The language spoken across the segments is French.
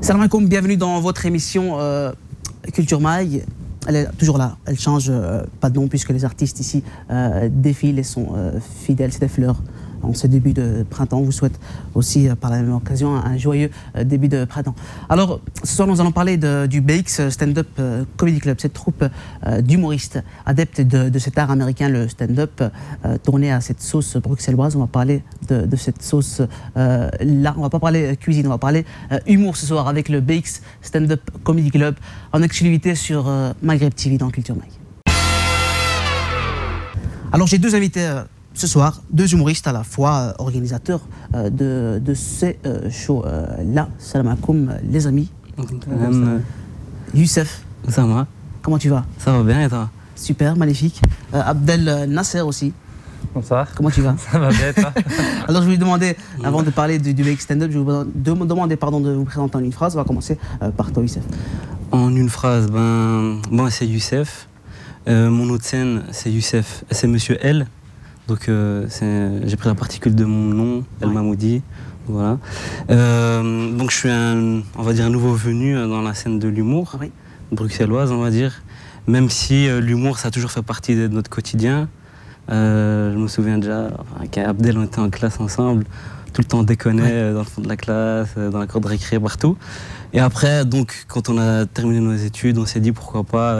Salam alaikum, bienvenue dans votre émission Culture Mag. Elle est toujours là, elle change pas de nom puisque les artistes ici défilent et sont fidèles, c'est des fleurs. En ce début de printemps, on vous souhaite aussi par la même occasion un joyeux début de printemps. Alors ce soir nous allons parler du BX Stand-Up Comedy Club, cette troupe d'humoristes adeptes de cet art américain, le stand-up, tourné à cette sauce bruxelloise. On va parler de cette sauce là, on va pas parler cuisine, on va parler humour ce soir avec le BX Stand-Up Comedy Club en exclusivité sur Maghreb TV dans Culture Mag. Alors j'ai deux invités ce soir, deux humoristes à la fois, organisateurs de ces shows-là. Salam alaikum les amis. Youssef. Ça va. Comment tu vas? Ça va bien et toi? Super, magnifique. Abdel Nasser aussi. Bonsoir. Comment tu vas? Ça va bien et toi? Alors je vais vous demander, avant de parler du BX Stand-Up, je vais vous demander de vous présenter en une phrase. On va commencer par toi Youssef. En une phrase, moi c'est Youssef. Mon nom de scène c'est Youssef, c'est Monsieur L. Donc j'ai pris la particule de mon nom, El Mamoudi. Voilà. Donc je suis on va dire un nouveau venu dans la scène de l'humour, bruxelloise on va dire. Même si l'humour ça a toujours fait partie de notre quotidien. Je me souviens déjà qu'Abdel on était en classe ensemble, tout le temps on déconnait dans le fond de la classe, dans la cour de récré, partout. Et après donc quand on a terminé nos études, on s'est dit pourquoi pas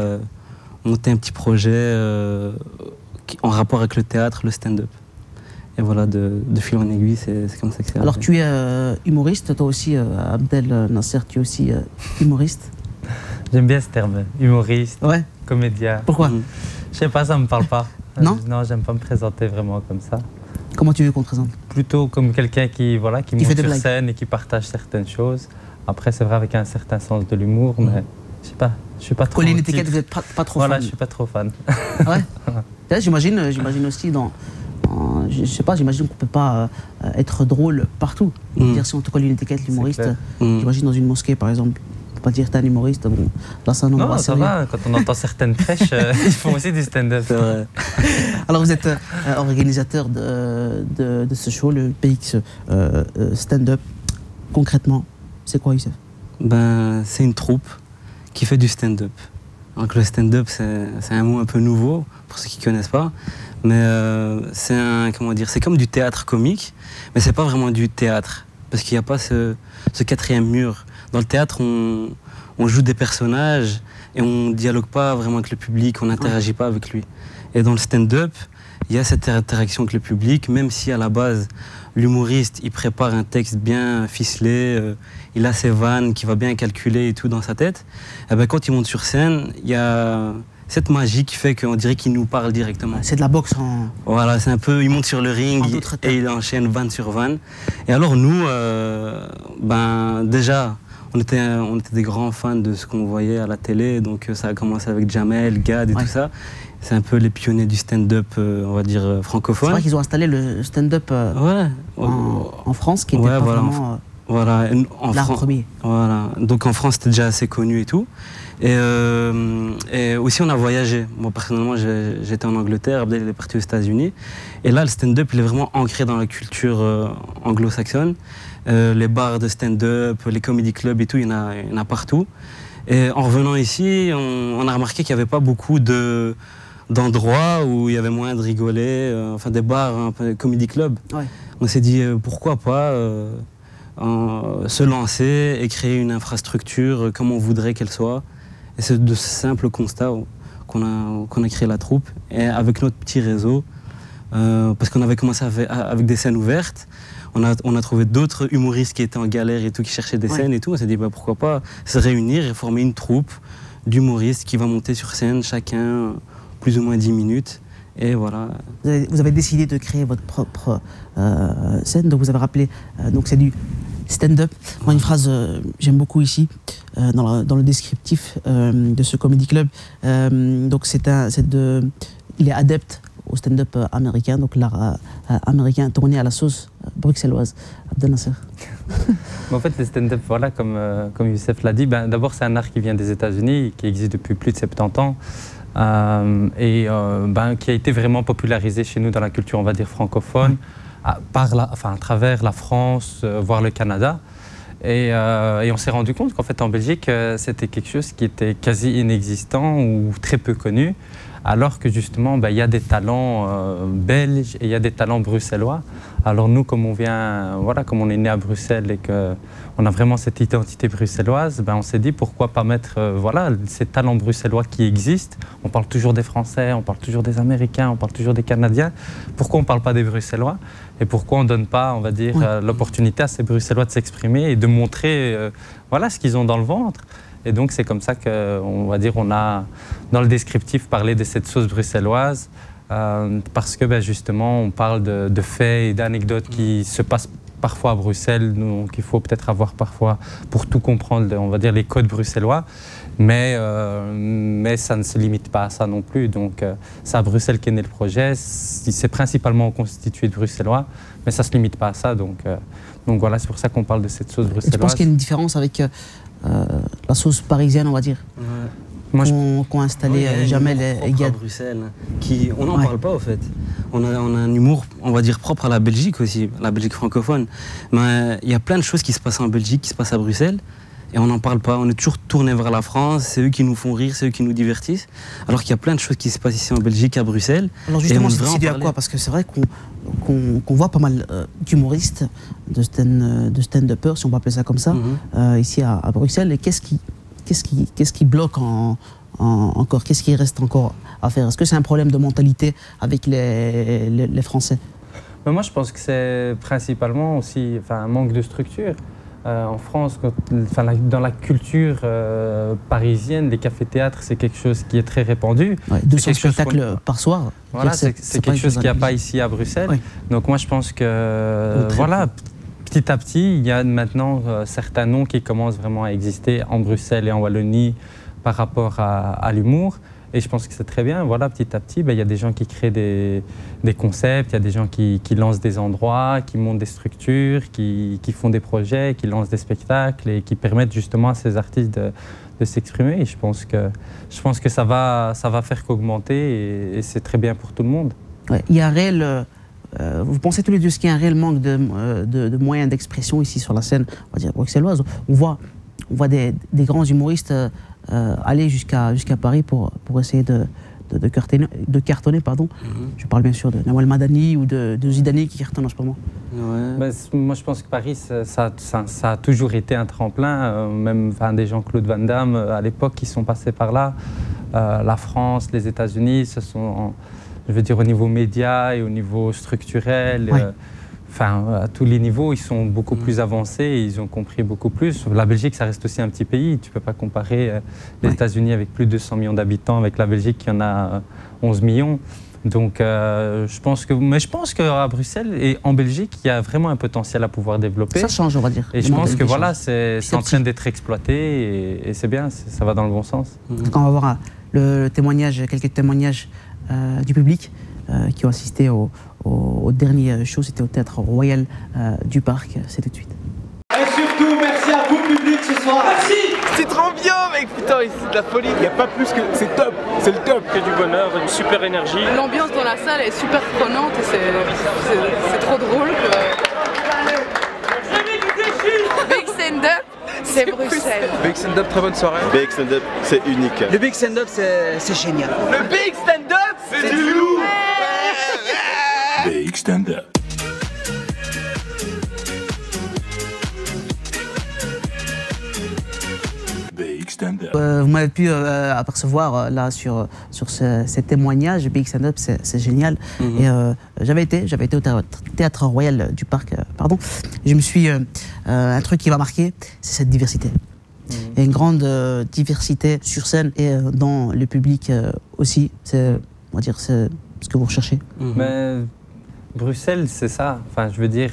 monter un petit projet en rapport avec le théâtre, le stand-up. Et voilà, de fil en aiguille, c'est comme ça que c'est. Alors tu es humoriste, toi aussi, Abdel Nasser, tu es aussi humoriste? J'aime bien ce terme, humoriste, comédien. Pourquoi? Je sais pas, ça me parle pas. Non? Non, j'aime pas me présenter vraiment comme ça. Comment tu veux qu'on te présente? Plutôt comme quelqu'un qui monte sur scène et qui partage certaines choses. Après, c'est vrai avec un certain sens de l'humour, mais je sais pas, je suis pas trop... Coller une étiquette, vous n'êtes pas trop fan? Voilà, je suis pas trop fan. Ouais. J'imagine aussi je sais pas, j'imagine qu'on peut pas être drôle partout. Dire si on te colle une étiquette, l'humoriste, j'imagine dans une mosquée par exemple. On peut pas dire t'es un humoriste, bon, là c'est un nom non, ça va, quand on entend certaines prêches, ils font aussi du stand-up. C'est vrai. Alors vous êtes organisateur de ce show, le BX Stand-Up. Concrètement, c'est quoi Youssef? C'est une troupe qui fait du stand-up. Donc le stand-up, c'est un mot un peu nouveau, pour ceux qui ne connaissent pas. Mais c'est comme du théâtre comique, mais c'est pas vraiment du théâtre. Parce qu'il n'y a pas ce quatrième mur. Dans le théâtre, on joue des personnages et on ne dialogue pas vraiment avec le public, on n'interagit pas avec lui. Et dans le stand-up, il y a cette interaction avec le public, même si à la base, l'humoriste, il prépare un texte bien ficelé, il a ses vannes qu'il va bien calculer et tout dans sa tête. Et quand il monte sur scène, il y a cette magie qui fait qu'on dirait qu'il nous parle directement. C'est de la boxe en... Voilà, c'est un peu, il monte sur le ring et il enchaîne vanne sur vanne. Et alors nous, déjà, on était des grands fans de ce qu'on voyait à la télé, donc ça a commencé avec Jamel, Gad et tout ça. C'est un peu les pionniers du stand-up, on va dire, francophone. C'est vrai qu'ils ont installé le stand-up en France, qui était pas vraiment l'art premier. Voilà, donc en France, c'était déjà assez connu et tout. Et aussi, on a voyagé. Moi, personnellement, j'étais en Angleterre, Abdel est parti aux États-Unis. Et là, le stand-up, il est vraiment ancré dans la culture anglo-saxonne. Les bars de stand-up, les comedy clubs et tout, il y en a partout. Et en revenant ici, on a remarqué qu'il n'y avait pas beaucoup d'endroits où il y avait moyen de rigoler, des bars, un peu comedy club. On s'est dit pourquoi pas se lancer et créer une infrastructure comme on voudrait qu'elle soit. Et c'est de ce simple constat qu'on a créé la troupe. Et avec notre petit réseau, parce qu'on avait commencé avec des scènes ouvertes, on a trouvé d'autres humoristes qui étaient en galère et tout, qui cherchaient des scènes et tout. On s'est dit pourquoi pas se réunir et former une troupe d'humoristes qui va monter sur scène, chacun plus ou moins 10 minutes. Et voilà. Vous avez décidé de créer votre propre scène, donc vous avez rappelé, donc c'est du stand-up. Moi, une phrase j'aime beaucoup ici, dans le descriptif de ce comedy club. Donc il est adepte au stand-up américain, donc l'art américain tourné à la sauce bruxelloise. Abdel Nasser. En fait, le stand-up, voilà, comme Youssef l'a dit, d'abord c'est un art qui vient des États-Unis, qui existe depuis plus de 70 ans. Qui a été vraiment popularisé chez nous dans la culture, on va dire, francophone, à travers la France, voire le Canada. Et on s'est rendu compte qu'en fait, en Belgique, c'était quelque chose qui était quasi inexistant ou très peu connu, alors que justement, il y a des talents belges et il y a des talents bruxellois. Alors nous, comme comme on est né à Bruxelles et qu'on a vraiment cette identité bruxelloise, on s'est dit pourquoi pas mettre ces talents bruxellois qui existent. On parle toujours des Français, on parle toujours des Américains, on parle toujours des Canadiens. Pourquoi on ne parle pas des Bruxellois? Et pourquoi on ne donne pas, on va dire, l'opportunité à ces Bruxellois de s'exprimer et de montrer ce qu'ils ont dans le ventre? Et donc c'est comme ça qu'on va dire, on a dans le descriptif parlé de cette sauce bruxelloise, parce que justement on parle de faits et d'anecdotes qui se passent parfois à Bruxelles, donc il faut peut-être avoir parfois, pour tout comprendre, on va dire les codes bruxellois, mais ça ne se limite pas à ça non plus. Donc c'est à Bruxelles qu'est né le projet, c'est principalement constitué de Bruxellois, mais ça ne se limite pas à ça, donc voilà, c'est pour ça qu'on parle de cette sauce bruxelloise. Je pense qu'il y a une différence avec la sauce parisienne, on va dire. Qu'ont installé Jamel et Gad. À Bruxelles, on n'en parle pas au fait. On a un humour, on va dire, propre à la Belgique aussi, la Belgique francophone. Mais il y a plein de choses qui se passent en Belgique, qui se passent à Bruxelles, et on n'en parle pas. On est toujours tourné vers la France, c'est eux qui nous font rire, c'est eux qui nous divertissent. Alors qu'il y a plein de choses qui se passent ici en Belgique, à Bruxelles. Alors justement, c'est dû à quoi? Parce que c'est vrai qu'on voit pas mal d'humoristes, de stand-uppers, si on peut appeler ça comme ça, ici à Bruxelles. Et qu'est-ce qui bloque encore? Qu'est-ce qui reste encore à faire? Est-ce que c'est un problème de mentalité avec les Français? Mais moi, je pense que c'est principalement aussi un manque de structure. En France, dans la culture parisienne, les cafés-théâtres, c'est quelque chose qui est très répandu. 200 spectacles par soir. Voilà, c'est quelque chose qu'il n'y a pas ici à Bruxelles. Oui. Donc moi, je pense que petit à petit, il y a maintenant certains noms qui commencent vraiment à exister en Bruxelles et en Wallonie par rapport à l'humour. Et je pense que c'est très bien. Voilà, petit à petit, il y a des gens qui créent des concepts, il y a des gens qui lancent des endroits, qui montent des structures, qui font des projets, qui lancent des spectacles et qui permettent justement à ces artistes de s'exprimer. Et je pense que ça va faire qu'augmenter et c'est très bien pour tout le monde. Ouais, il y a un réel... vous pensez tous les deux qu'il y a un réel manque de moyens d'expression ici sur la scène, on va dire bruxelloise? On voit des grands humoristes aller jusqu'à Paris pour essayer de cartonner. Pardon. Je parle bien sûr de Nawal Madani ou de Zidane qui cartonne en ce moment. Ouais. Moi, je pense que Paris, ça a toujours été un tremplin. Même des Jean-Claude Van Damme, à l'époque, qui sont passés par là. La France, les États-Unis, ce sont... Je veux dire, au niveau média et au niveau structurel, à tous les niveaux, ils sont beaucoup plus avancés et ils ont compris beaucoup plus. La Belgique, ça reste aussi un petit pays. Tu ne peux pas comparer les États-Unis avec plus de 200 millions d'habitants avec la Belgique qui en a 11 millions. Donc, je pense qu'à Bruxelles et en Belgique, il y a vraiment un potentiel à pouvoir développer. Ça change, on va dire. Et je pense que voilà, c'est en train d'être exploité et c'est bien, ça va dans le bon sens. Quand on va voir quelques témoignages du public qui ont assisté au dernier show, c'était au Théâtre Royal du Parc. C'est tout de suite. Et surtout, merci à vous public ce soir. Merci. C'est trop bien, mec, putain, c'est de la folie. Il n'y a pas plus que... C'est top, c'est le top. Que du bonheur, une super énergie. L'ambiance dans la salle est super prenante et c'est trop drôle. Big stand-up, c'est Bruxelles. Big stand-up, très bonne soirée. Big stand-up, c'est unique. Le big stand-up, c'est génial. Le big stand-up, c'est du lourd. Big stand-up. Vous m'avez pu apercevoir là sur ces témoignages. Big Stand-up, c'est génial. Et j'avais été au Théâtre Royal du Parc. Je me suis un truc qui m'a marqué, c'est cette diversité. Il y a une grande diversité sur scène et dans le public aussi. C'est ce que vous recherchez. Mais Bruxelles, c'est ça. Enfin, je veux dire,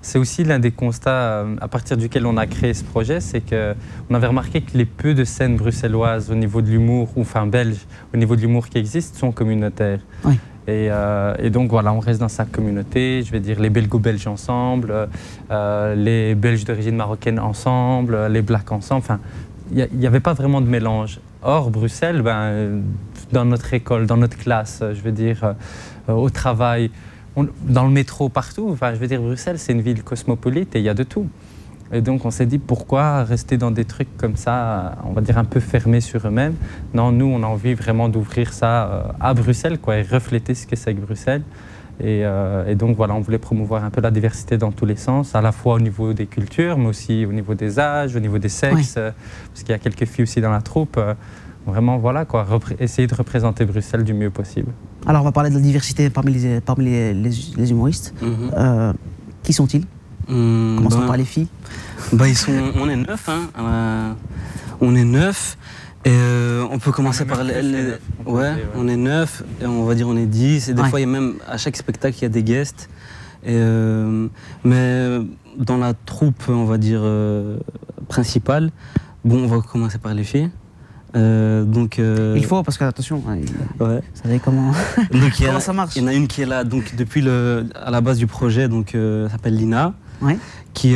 c'est aussi l'un des constats à partir duquel on a créé ce projet, c'est qu'on avait remarqué que les peu de scènes bruxelloises au niveau de l'humour, ou belges, au niveau de l'humour qui existent, sont communautaires. Oui. Et donc voilà, on reste dans sa communauté, je vais dire les Belgo-Belges ensemble, les Belges d'origine marocaine ensemble, les Blacks ensemble. Enfin, il n'y avait pas vraiment de mélange. Or, Bruxelles, dans notre école, dans notre classe, je veux dire, au travail, dans le métro, partout. Enfin, je veux dire, Bruxelles, c'est une ville cosmopolite et il y a de tout. Et donc on s'est dit pourquoi rester dans des trucs comme ça, on va dire un peu fermés sur eux-mêmes. Non, nous on a envie vraiment d'ouvrir ça à Bruxelles, quoi, et refléter ce que c'est que Bruxelles. Et donc voilà, on voulait promouvoir un peu la diversité dans tous les sens, à la fois au niveau des cultures, mais aussi au niveau des âges, au niveau des sexes, parce qu'il y a quelques filles aussi dans la troupe. Vraiment, voilà, quoi, essayer de représenter Bruxelles du mieux possible. Alors, on va parler de la diversité parmi les humoristes. Qui sont-ils? Commençons par les filles. On est 9, hein. On est 9. Et on peut commencer par on est 9, et on va dire on est 10, et des fois il y a même à chaque spectacle il y a des guests. Mais dans la troupe, on va dire principale, on va commencer par les filles. Il faut, parce que attention, vous savez comment, comment ça marche. Il y en a une qui est là donc depuis à la base du projet, donc s'appelle Lina, qui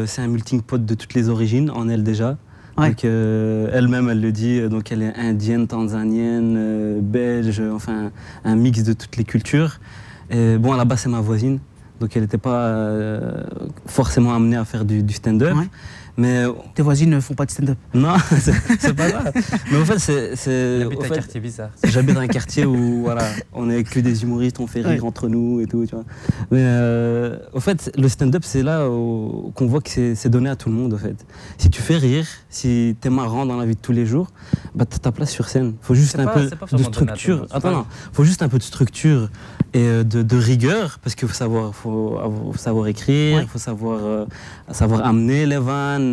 c'est un melting pot de toutes les origines en elle déjà. Donc elle-même elle le dit, donc elle est indienne, tanzanienne, belge, enfin un mix de toutes les cultures. Et bon, à la base c'est ma voisine, donc elle n'était pas forcément amenée à faire du stand-up. Mais tes voisines ne font pas de stand-up? Non, c'est pas grave. Mais en fait, c'est. J'habite un quartier bizarre. J'habite dans un quartier où voilà, on est que des humoristes, on fait rire entre nous et tout, tu vois. Mais au fait, le stand-up, c'est là qu'on voit que c'est donné à tout le monde, en fait. Si tu fais rire, si t'es marrant dans la vie de tous les jours, bah t'as ta place sur scène. Faut juste un peu de structure. Faut juste un peu de structure et de rigueur, parce qu'il faut savoir écrire, il faut savoir amener les vannes.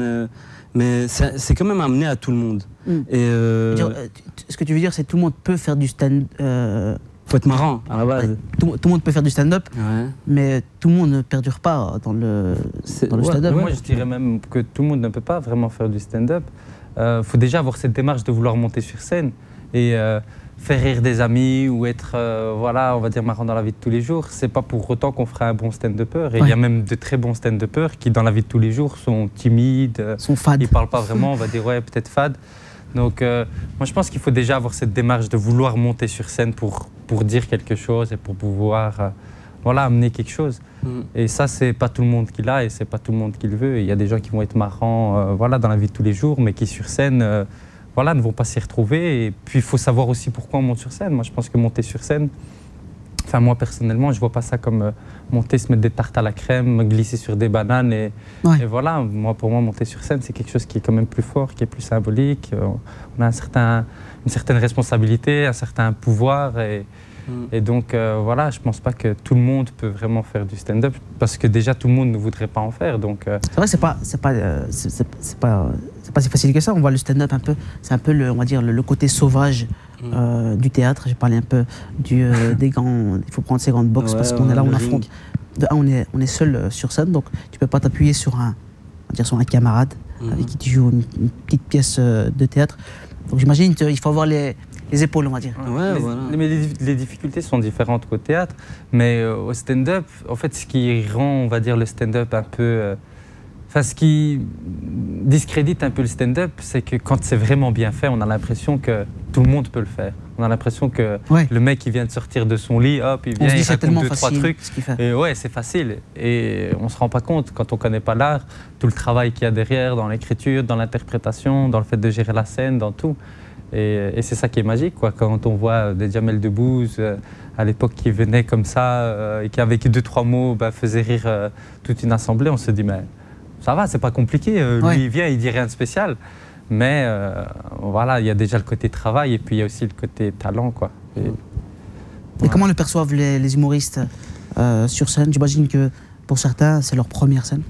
Mais c'est quand même amené à tout le monde. Ce que tu veux dire, c'est que tout le monde peut faire du stand-up. Faut être marrant à la base. Tout le monde peut faire du stand-up, mais tout le monde ne perdure pas dans le stand-up. Moi, je dirais même que tout le monde ne peut pas vraiment faire du stand-up. Faut déjà avoir cette démarche de vouloir monter sur scène et faire rire des amis ou être, voilà, on va dire marrant dans la vie de tous les jours. C'est pas pour autant qu'on fera un bon stand-upper. Et il y a même de très bons stand-uppers qui, dans la vie de tous les jours, sont timides, sont fades. Ils parlent pas vraiment, on va dire peut-être fades. Donc, moi, je pense qu'il faut déjà avoir cette démarche de vouloir monter sur scène pour dire quelque chose et pour pouvoir, voilà, amener quelque chose. Et ça, c'est pas tout le monde qui l'a et c'est pas tout le monde qui le veut. Il y a des gens qui vont être marrants, voilà, dans la vie de tous les jours, mais qui sur scène, voilà, ne vont pas s'y retrouver. Et puis, il faut savoir aussi pourquoi on monte sur scène. Moi, je pense que monter sur scène, enfin, moi, personnellement, je vois pas ça comme monter, se mettre des tartes à la crème, glisser sur des bananes. Et voilà, pour moi, monter sur scène, c'est quelque chose qui est quand même plus fort, qui est plus symbolique. On a une certaine responsabilité, un certain pouvoir. Et donc, voilà, je pense pas que tout le monde peut vraiment faire du stand-up, parce que déjà, tout le monde ne voudrait pas en faire. Donc, c'est vrai, c'est pas si facile que ça. On voit le stand-up un peu, c'est un peu on va dire le côté sauvage du théâtre. J'ai parlé un peu des gants. Il faut prendre ces gants de boxe parce qu'on est là, on affronte. On est seul sur scène, donc tu peux pas t'appuyer sur un camarade avec qui tu joues une petite pièce de théâtre. Donc j'imagine qu'il faut avoir les épaules, on va dire. Mais les difficultés sont différentes qu'au théâtre, mais au stand-up, en fait, ce qui rend, on va dire, le stand-up un peu... ce qui discrédite un peu le stand-up, c'est que quand c'est vraiment bien fait, on a l'impression que tout le monde peut le faire. On a l'impression que le mec qui vient de sortir de son lit, hop, il vient, il raconte 2-3 trucs. Et c'est facile. Et on ne se rend pas compte, quand on ne connaît pas l'art, tout le travail qu'il y a derrière, dans l'écriture, dans l'interprétation, dans le fait de gérer la scène, dans tout. Et c'est ça qui est magique, quoi. Quand on voit des Jamel Debbouze à l'époque qui venaient comme ça et qui avec 2-3 mots faisaient rire toute une assemblée, on se dit mais ça va, c'est pas compliqué. Lui il vient, il dit rien de spécial. Mais voilà, il y a déjà le côté travail et puis il y a aussi le côté talent, quoi. Et comment le perçoivent les humoristes sur scène? J'imagine que pour certains, c'est leur première scène.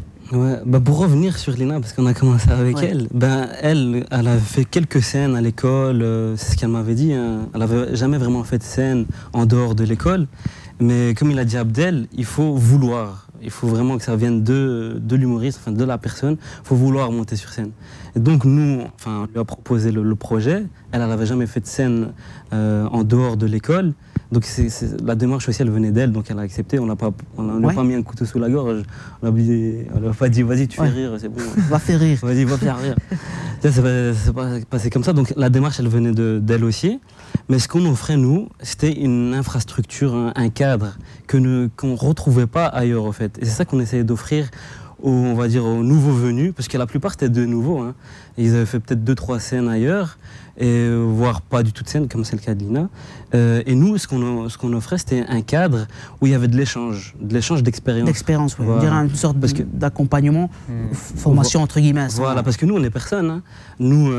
Pour revenir sur Lina, parce qu'on a commencé avec elle, elle avait fait quelques scènes à l'école, c'est ce qu'elle m'avait dit, hein. Elle n'avait jamais vraiment fait de scène en dehors de l'école, mais comme il a dit Abdel, il faut vouloir, il faut vraiment que ça vienne de l'humoriste, enfin de la personne, il faut vouloir monter sur scène. Et donc nous, on lui a proposé le projet, elle n'avait jamais fait de scène en dehors de l'école. Donc la démarche aussi, elle venait d'elle, donc elle a accepté. On n'a pas mis un couteau sous la gorge. On n'a pas dit, vas-y, tu fais rire, c'est bon. Va faire rire. Vas-y, va faire rire. C'est pas passé comme ça. Donc la démarche, elle venait d'elle aussi. Mais ce qu'on offrait, nous, c'était une infrastructure, un cadre qu'on ne retrouvait pas ailleurs, en fait. Et c'est ça qu'on essayait d'offrir on va dire, aux nouveaux venus, parce que la plupart étaient de nouveaux. Hein. Ils avaient fait peut-être 2-3 scènes ailleurs, et voire pas du tout de scène, comme c'est le cas de Lina. Et nous, ce qu'on offrait, c'était un cadre où il y avait de l'échange d'expérience. D'expérience, oui. Voilà. On dirait une sorte d'accompagnement, formation entre guillemets. Voilà, parce que nous, on est personne. Hein. Nous,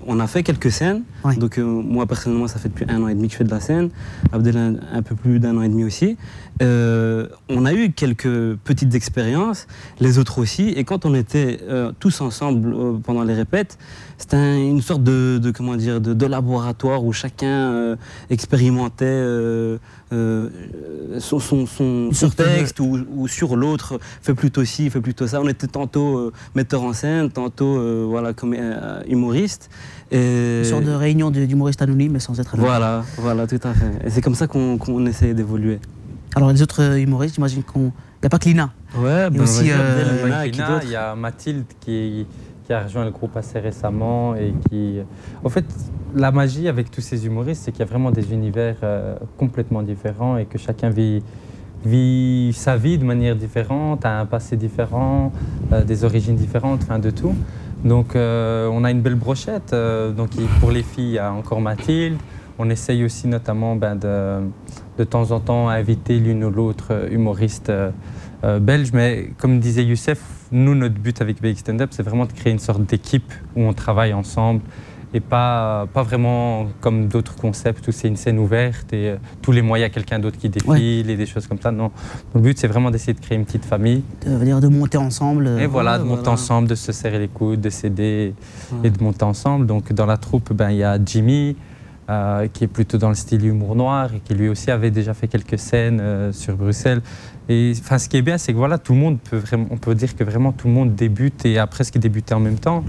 on a fait quelques scènes. Ouais. Donc, moi, personnellement, ça fait depuis 1 an et demi que je fais de la scène. Abdel, un peu plus d'1 an et demi aussi. On a eu quelques petites expériences, les autres aussi. Et quand on était tous ensemble pendant les répètes, c'était une sorte de laboratoire où chacun expérimentait son texte ou sur l'autre, fait plutôt ci, fait plutôt ça. On était tantôt metteur en scène, tantôt voilà, comme humoriste. Une sorte de réunion d'humoristes anonymes mais sans être anonyme. Voilà, tout à fait. Et c'est comme ça qu'on essaie d'évoluer. Alors les autres humoristes, j'imagine qu'il n'y a pas que Lina. Ouais, il y a aussi Lina, il y a Mathilde qui a rejoint le groupe assez récemment et qui... En fait, la magie avec tous ces humoristes, c'est qu'il y a vraiment des univers complètement différents et que chacun vit sa vie de manière différente, a un passé différent, des origines différentes, enfin de tout. Donc on a une belle brochette. Donc pour les filles, il y a encore Mathilde. On essaye aussi notamment de temps en temps inviter l'une ou l'autre humoriste belge. Mais comme disait Youssef, nous, notre but avec BX Stand Up, c'est vraiment de créer une sorte d'équipe où on travaille ensemble et pas vraiment comme d'autres concepts où c'est une scène ouverte et tous les mois, il y a quelqu'un d'autre qui défile et des choses comme ça. Non, le but, c'est vraiment d'essayer de créer une petite famille. De monter ensemble. Et voilà, de monter ensemble, de se serrer les coudes, de s'aider et de monter ensemble. Donc dans la troupe, il y a Jimmy, qui est plutôt dans le style humour noir et qui lui aussi avait déjà fait quelques scènes sur Bruxelles. Et ce qui est bien, c'est que voilà, tout le monde peut vraiment, on peut dire que vraiment tout le monde débute et a presque débuté en même temps.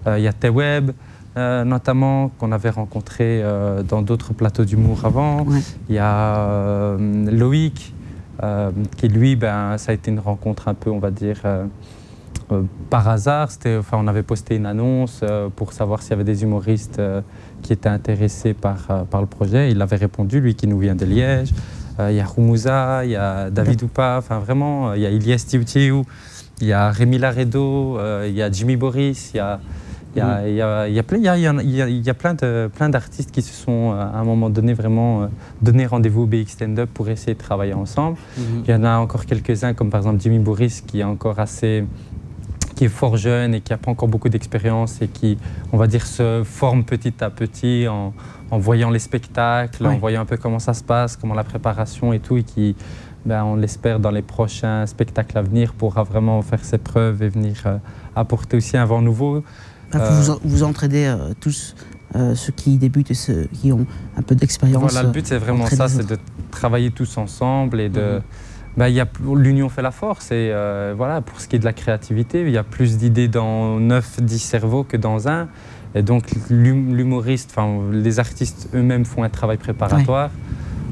Il y a Teweb, notamment, qu'on avait rencontré dans d'autres plateaux d'humour avant. Ouais. Il y a Loïc, qui lui, ça a été une rencontre un peu, on va dire, par hasard. On avait posté une annonce pour savoir s'il y avait des humoristes qui étaient intéressés par le projet. Il avait répondu, lui qui nous vient de Liège. Il y a Roumouza, il y a David Oupa, enfin vraiment, il y a Ilyes Tiou, il y a Rémi Laredo, il y a Jimmy Boris, il y a plein d'artistes qui se sont à un moment donné vraiment donné rendez-vous au BX Stand Up pour essayer de travailler ensemble. Il y en a encore quelques-uns, comme par exemple Jimmy Boris, qui est encore qui est fort jeune et qui n'a pas encore beaucoup d'expérience et qui, on va dire, se forme petit à petit en voyant les spectacles, en voyant un peu comment ça se passe, comment la préparation et tout, et qui, on l'espère, dans les prochains spectacles à venir, pourra vraiment faire ses preuves et venir apporter aussi un vent nouveau. Vous entraidez tous ceux qui débutent et ceux qui ont un peu d'expérience. Voilà, le but c'est vraiment ça, c'est de travailler tous ensemble et de... l'union fait la force et voilà, pour ce qui est de la créativité, il y a plus d'idées dans 9-10 cerveaux que dans un. Et donc l'humoriste, les artistes eux-mêmes font un travail préparatoire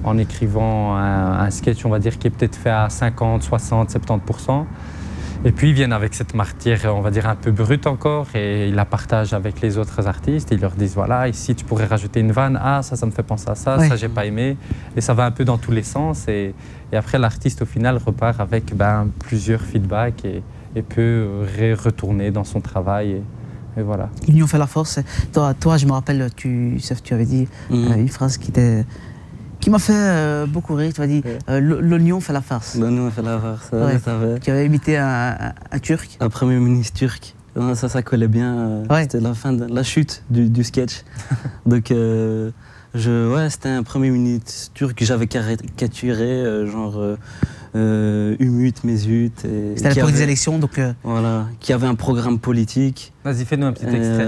en écrivant un sketch, on va dire, qui est peut-être fait à 50, 60, 70%. Et puis ils viennent avec cette matière, on va dire, un peu brute encore et ils la partagent avec les autres artistes. Ils leur disent, voilà, ici tu pourrais rajouter une vanne, ça me fait penser à ça, ça j'ai pas aimé. Et ça va un peu dans tous les sens. Et après l'artiste au final repart avec plusieurs feedbacks et peut retourner dans son travail. Et voilà. L'union fait la force. Toi, je me rappelle, tu avais dit une phrase qui m'a fait beaucoup rire. Tu as dit l'oignon fait la farce. L'oignon fait la farce, Tu avais imité un Turc. Un premier ministre turc. Ça collait bien. C'était la fin de la chute du sketch. Donc, c'était un premier ministre turc que j'avais caricaturé, Umut, Mesut. C'était à l'époque des élections, donc... Voilà, qui avait un programme politique. Vas-y, fais-nous un petit extrait.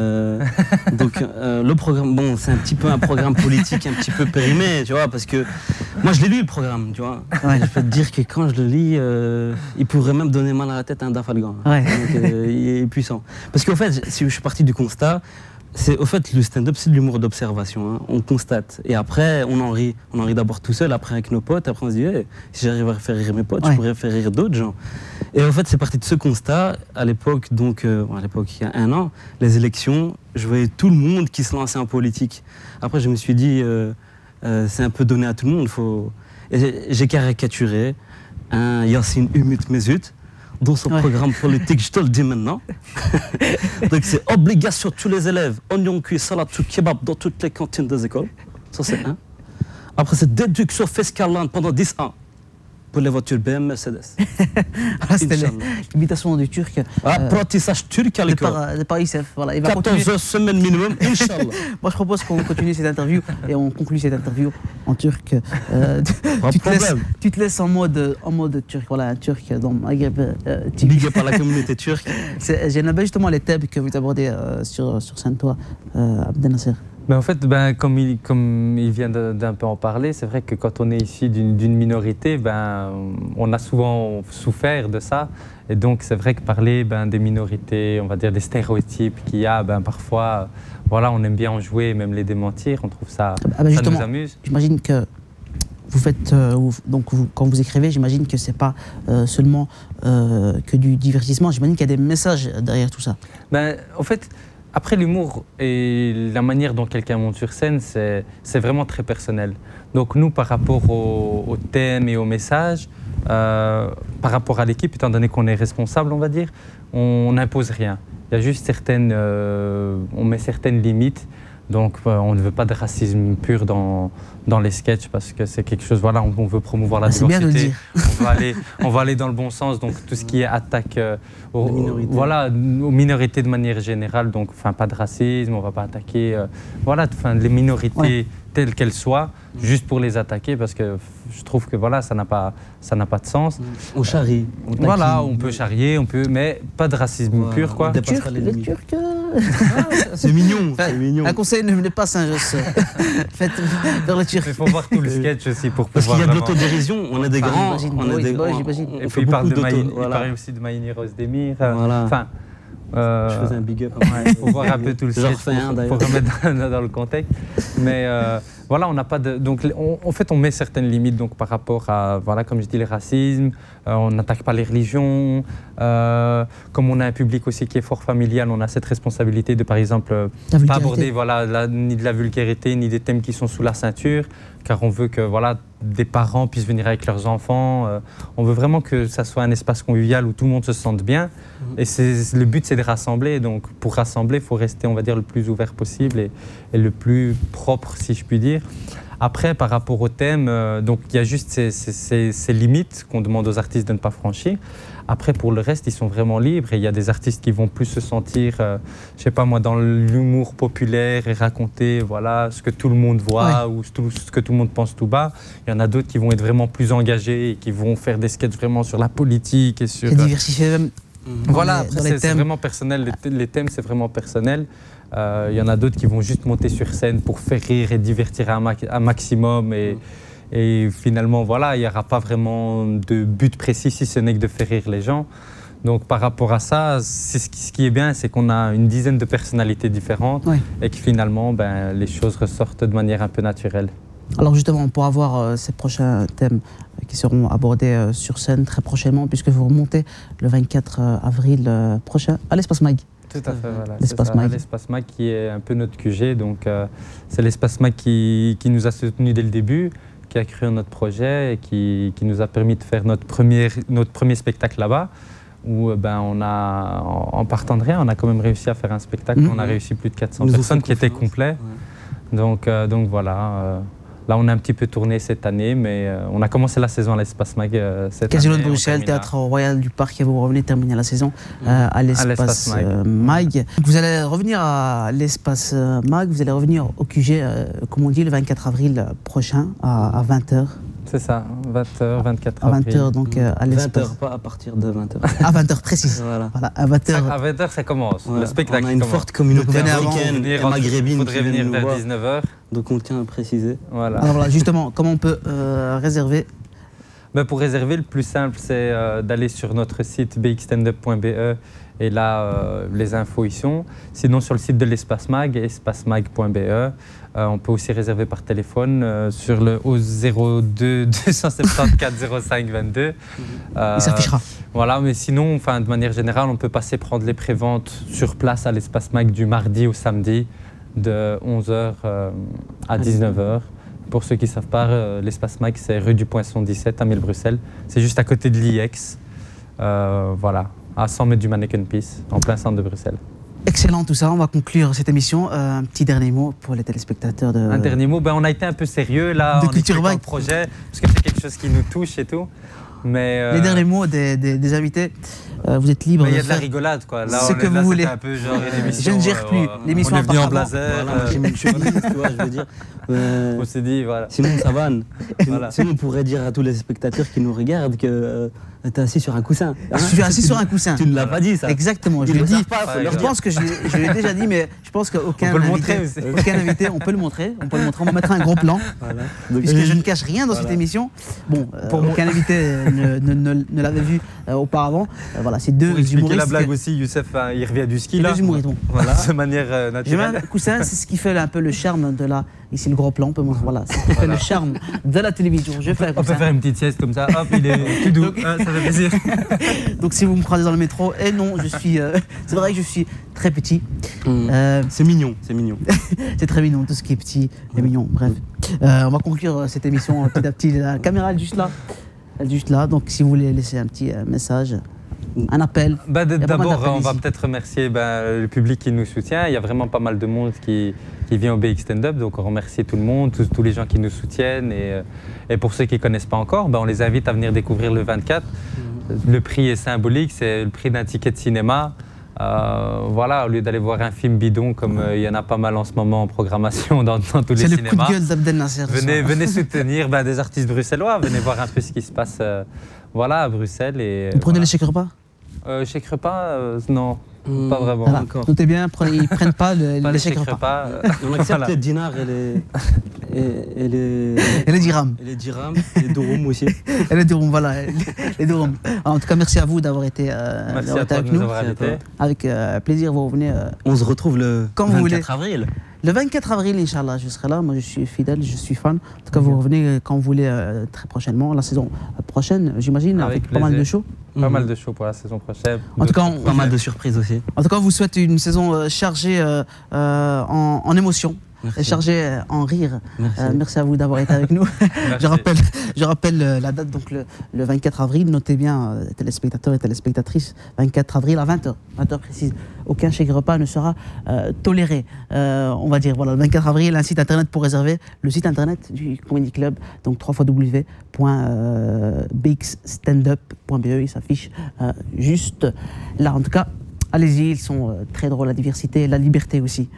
Donc, le programme, c'est un petit peu un programme politique un petit peu périmé, tu vois, parce que moi, je l'ai lu, le programme, tu vois. Je peux te dire que quand je le lis, il pourrait même donner mal à la tête à un dafalgan. Donc, il est puissant. Parce qu'en fait, si je suis parti du constat, au fait, le stand-up, c'est de l'humour d'observation. Hein. On constate. Et après, on en rit. On en rit d'abord tout seul, après avec nos potes. Après, on se dit, si j'arrive à faire rire mes potes, je pourrais faire rire d'autres gens. Et en fait, c'est parti de ce constat. À l'époque, il y a 1 an, les élections, je voyais tout le monde qui se lançait en politique. Après, je me suis dit, c'est un peu donné à tout le monde. Et j'ai caricaturé un Yassine Umut Mesut, dans son programme politique, je te le dis maintenant. Donc c'est obligation tous les élèves, oignon cuit, salade, tout kebab dans toutes les cantines des écoles. Ça c'est un. Après c'est déduction fiscale pendant 10 ans pour les voitures BM, Mercedes. C'était l'imitation du turc. Apprentissage turc à l'école. De par ICF. Voilà. 14 semaines minimum, Inch'Allah. Moi je propose qu'on continue cette interview et on conclut cette interview en turc. Tu te laisses en mode turc, voilà, un turc dans le Maghreb. Big up à la communauté turque. J'aime justement les thèmes que vous abordez sur scène, toi, Abdel Nasser. Ben en fait, comme il vient d'un peu en parler, c'est vrai que quand on est issu d'une minorité, on a souvent souffert de ça. Et donc, c'est vrai que parler des minorités, on va dire des stéréotypes qu'il y a, parfois, voilà, on aime bien en jouer, même les démentir. On trouve ça, ça nous amuse. J'imagine que vous faites, quand vous écrivez, j'imagine que c'est pas seulement que du divertissement. J'imagine qu'il y a des messages derrière tout ça. En fait, après, l'humour et la manière dont quelqu'un monte sur scène, c'est vraiment très personnel. Donc nous, par rapport au thème et au message, par rapport à l'équipe, étant donné qu'on est responsable, on va dire, on n'impose rien. Il y a juste on met certaines limites. Donc on ne veut pas de racisme pur dans les sketchs parce que c'est quelque chose, voilà, on veut promouvoir la diversité. C'est bien de le dire. On va aller dans le bon sens, donc tout ce qui est attaque aux minorités de manière générale, donc pas de racisme, on ne va pas attaquer les minorités telles qu'elles soient, juste pour les attaquer parce que je trouve que voilà, ça n'a pas de sens. On charrie. Voilà, on peut charrier, mais pas de racisme pur, quoi. Les Turcs, c'est mignon, c'est mignon. Un conseil, ne venez pas Saint-Just. Faites vers le Turc. Il faut voir tout le sketch aussi pour pouvoir. Parce qu'il y a de l'autodérision, on est des grands. J'imagine. Et puis il parle aussi de Maïni Rosdemir. Enfin, je faisais un big up. Il faut voir un peu tout le sketch pour remettre dans le contexte. Mais voilà, on n'a pas de. Donc, en fait, on met certaines limites donc, par rapport à, voilà, comme je dis, le racisme. On n'attaque pas les religions. Comme on a un public aussi qui est fort familial, on a cette responsabilité de, par exemple, pas aborder ni de la vulgarité, ni des thèmes qui sont sous la ceinture, car on veut que des parents puissent venir avec leurs enfants. On veut vraiment que ça soit un espace convivial où tout le monde se sente bien. Et le but, c'est de rassembler. Donc, pour rassembler, il faut rester, on va dire, le plus ouvert possible et le plus propre, si je puis dire. Après, par rapport au thème, donc il y a juste ces limites qu'on demande aux artistes de ne pas franchir. Après, pour le reste, ils sont vraiment libres et il y a des artistes qui vont plus se sentir, je sais pas moi, dans l'humour populaire et raconter ce que tout le monde voit ou ce que tout le monde pense tout bas. Il y en a d'autres qui vont être vraiment plus engagés et qui vont faire des sketchs vraiment sur la politique et sur... C'est diversifié même. Voilà, c'est vraiment personnel. Les thèmes, c'est vraiment personnel. Il y en a d'autres qui vont juste monter sur scène pour faire rire et divertir un maximum. Et finalement, voilà, il n'y aura pas vraiment de but précis si ce n'est que de faire rire les gens. Donc par rapport à ça, ce qui est bien, c'est qu'on a une dizaine de personnalités différentes et que finalement, les choses ressortent de manière un peu naturelle. Alors justement, pour avoir ces prochains thèmes qui seront abordés sur scène très prochainement, puisque vous remontez le 24 avril prochain à l'Espace Mag. Tout à fait, voilà. L'Espace Mag qui est un peu notre QG, donc c'est l'Espace Mag qui nous a soutenus dès le début, qui a cru en notre projet et qui nous a permis de faire notre premier spectacle là-bas, où en partant de rien, on a quand même réussi à faire un spectacle, on a réussi plus de 400 personnes qui étaient complets. Donc voilà. Là, on a un petit peu tourné cette année, mais on a commencé la saison à l'Espace Mag cette Casino année. de Bruxelles, Théâtre Royal du Parc, et vous revenez terminer la saison à l'Espace Mag. Vous allez revenir à l'Espace Mag, vous allez revenir au QG, comme on dit, le 24 avril prochain à 20h. C'est ça, 20h, 24 avril. À 20h, donc à l'espace. 20h, pas à partir de 20h. À 20h, précise. Voilà. À 20h. À 20h, ça commence. Le spectacle on a une forte communauté africaine et maghrébine. Il faudrait venir vers 19h. Donc on tient à préciser. Voilà. Alors voilà, justement, comment on peut réserver? Pour réserver, le plus simple, c'est d'aller sur notre site bxstandup.be et là, les infos y sont. Sinon, sur le site de l'Espace Mag, espacemag.be. On peut aussi réserver par téléphone au 02 274 05 22. Il s'affichera. Voilà, mais sinon, de manière générale, on peut passer prendre les préventes sur place à l'Espace Mag du mardi au samedi de 11h à 19h. Pour ceux qui ne savent pas, l'Espace Mag, c'est rue du Poinçon 17 à Bruxelles. C'est juste à côté de l'IEX. voilà, à 100 mètres du Manneken Pis, en plein centre de Bruxelles. Excellent tout ça, on va conclure cette émission. Un petit dernier mot pour les téléspectateurs de... Un dernier mot, on a été un peu sérieux là, de en Culture expliquant Mag. le projet, parce que c'est quelque chose qui nous touche et tout. Mais, Les derniers mots des invités, vous êtes libres il y de a de la faire rigolade quoi. Là, ce que vous là, voulez. Un peu genre une émission, Je ne gère plus. L'émission on est venu en apparemment. blazer. Voilà, je suis ministre, tu vois, je veux dire. On s'est dit, voilà. Sinon, ça vanne. Voilà. Sinon, on pourrait dire à tous les spectateurs qui nous regardent que tu es assis sur un coussin. Je suis assis sur un coussin. Tu ne l'as pas dit, ça. Exactement, je Ils le le dis. savent pas, faut leur Je dire. pense que je l'ai déjà dit, mais je pense qu'aucun On peut le invité, montrer aussi. aucun invité, on peut le montrer. On peut le montrer. On va mettre un gros plan, Voilà. puisque je ne cache rien dans cette émission. Bon, aucun invité ne l'avait vu auparavant. Voilà, c'est deux Pour expliquer humoristes. la blague aussi, Youssef, il revient du ski C'est là. deux humoristes, bon. Voilà, de manière J'ai mis un naturelle. coussin, c'est ce qui fait un peu le charme de la. Ici, le gros plan, on peut montrer. Voilà, c'est ce qui fait le charme de la télévision. Je fais un On peut coussin. faire une petite sieste comme ça, hop, il est tout doux. Donc- Ah, ça fait plaisir. Donc, si vous me croisez dans le métro, et non, je suis. C'est vrai que je suis très petit. C'est mignon, c'est mignon. C'est très mignon, tout ce qui est petit est mignon. Bref, on va conclure cette émission petit à petit. La caméra est juste là. Elle est juste là. Donc, si vous voulez laisser un petit message, un appel. Y a pas mal D'abord, d'appels on va ici. peut-être remercier le public qui nous soutient. Il y a vraiment pas mal de monde qui vient au BX Stand-Up. Donc, on remercie tout le monde, tous les gens qui nous soutiennent. Et pour ceux qui ne connaissent pas encore, on les invite à venir découvrir le 24. Le prix est symbolique, c'est le prix d'un ticket de cinéma. Voilà, au lieu d'aller voir un film bidon, comme il y en a pas mal en ce moment en programmation dans tous les C'est le cinémas. coup de gueule d'Abdel Nasser. ce soir. Venez soutenir des artistes bruxellois, venez voir un peu ce qui se passe voilà, à Bruxelles. Et, Vous prenez voilà. les chèques repas? Chèque repas, non, pas vraiment. Voilà. encore. Notez bien, ils ne prennent pas Pas les les chèques chèques repas. repas. On accepte Voilà. les dinars et les Et les dirhams. et les dirhams, les dirhams aussi. Et les dirhams, voilà. Les dirhams. En tout cas, merci à vous d'avoir été, Merci d'avoir à été toi avec de nous nous. avoir Merci à invités. Avec plaisir, vous revenez. On se retrouve le Quand vous 24 voulez. avril. Le 24 avril, Inch'Allah, je serai là. Moi, je suis fidèle, je suis fan. En tout cas, vous revenez quand vous voulez, très prochainement. La saison prochaine, j'imagine, avec pas mal de plaisir. shows. Pas mal de shows pour la saison prochaine. En tout cas, Pas mal de surprises aussi. en tout cas, on vous souhaite une saison chargée en émotions. Merci. Chargée en rire. Merci. Merci à vous d'avoir été avec nous. Je rappelle la date, donc le 24 avril. Notez bien, téléspectateurs et téléspectatrices, 24 avril à 20h. 20h précise. Aucun chèque repas ne sera toléré. On va dire, voilà, le 24 avril, un site internet pour réserver. Le site internet du Comedy Club, donc www.bxstandup.be. Il s'affiche juste là. En tout cas, allez-y, ils sont très drôles, la diversité, la liberté aussi.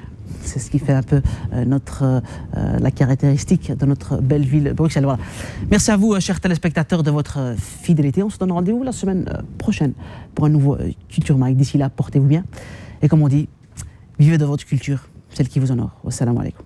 C'est ce qui fait un peu la caractéristique de notre belle ville Bruxelles. Voilà. Merci à vous, chers téléspectateurs, de votre fidélité. On se donne rendez-vous la semaine prochaine pour un nouveau Culture Mag. D'ici là, portez-vous bien. Et comme on dit, vivez de votre culture, celle qui vous honore. Wassalamu alaikum.